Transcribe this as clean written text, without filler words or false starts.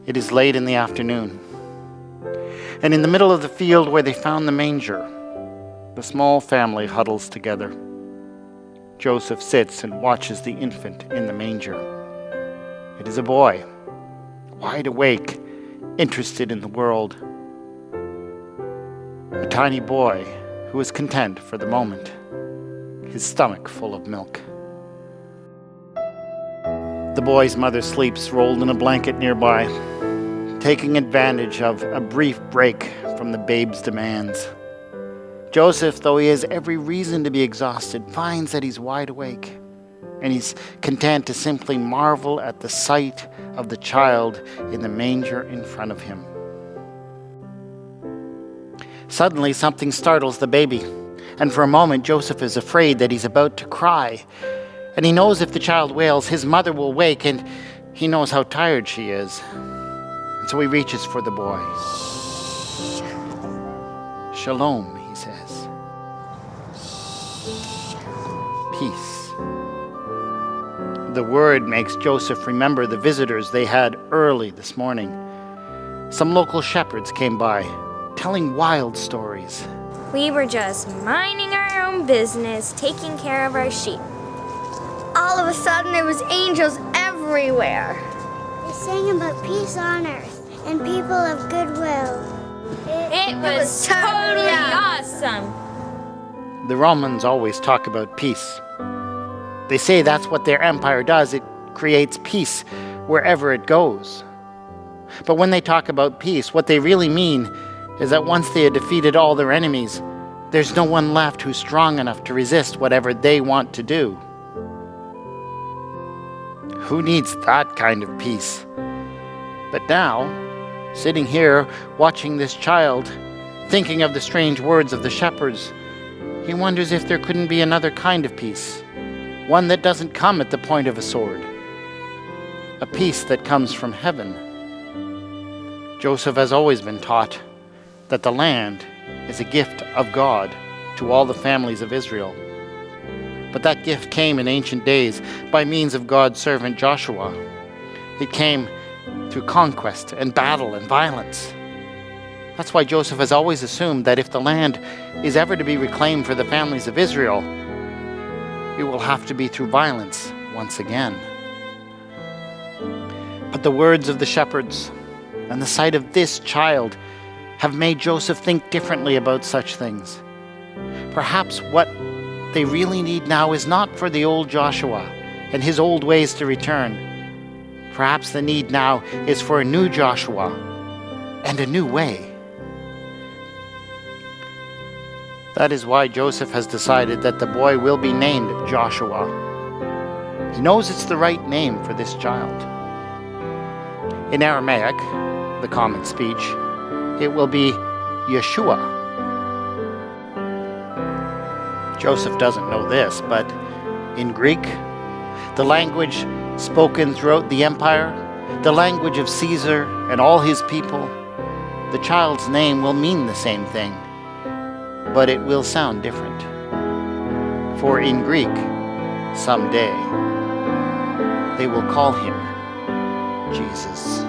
It is late in the afternoon, and in the middle of the field where they found the manger, the small family huddles together. Joseph sits and watches the infant in the manger. It is a boy, wide awake, interested in the world. A tiny boy who is content for the moment, his stomach full of milk. The boy's mother sleeps rolled in a blanket nearby, taking advantage of a brief break from the babe's demands. Joseph, though he has every reason to be exhausted, finds that he's wide awake, and he's content to simply marvel at the sight of the child in the manger in front of him. Suddenly, something startles the baby, and for a moment Joseph is afraid that he's about to cry. And he knows if the child wails, his mother will wake, and he knows how tired she is. And so he reaches for the boy. Shalom, he says. Peace. The word makes Joseph remember the visitors they had early this morning. Some local shepherds came by, telling wild stories. We were just minding our own business, taking care of our sheep. All of a sudden, there was angels everywhere. They sang about peace on earth and people of goodwill. It was totally awesome. The Romans always talk about peace. They say that's what their empire does. It creates peace wherever it goes. But when they talk about peace, what they really mean is that once they had defeated all their enemies, there's no one left who's strong enough to resist whatever they want to do. Who needs that kind of peace? But now, sitting here, watching this child, thinking of the strange words of the shepherds, he wonders if there couldn't be another kind of peace, one that doesn't come at the point of a sword, a peace that comes from heaven. Joseph has always been taught that the land is a gift of God to all the families of Israel. But that gift came in ancient days by means of God's servant Joshua. It came through conquest and battle and violence. That's why Joseph has always assumed that if the land is ever to be reclaimed for the families of Israel, it will have to be through violence once again. But the words of the shepherds and the sight of this child have made Joseph think differently about such things. Perhaps what they really need now is not for the old Joshua and his old ways to return. Perhaps the need now is for a new Joshua and a new way. That is why Joseph has decided that the boy will be named Joshua. He knows it's the right name for this child. In Aramaic, the common speech, it will be Yeshua. Joseph doesn't know this, but in Greek, the language spoken throughout the empire, the language of Caesar and all his people, the child's name will mean the same thing, but it will sound different. For in Greek, someday, they will call him Jesus.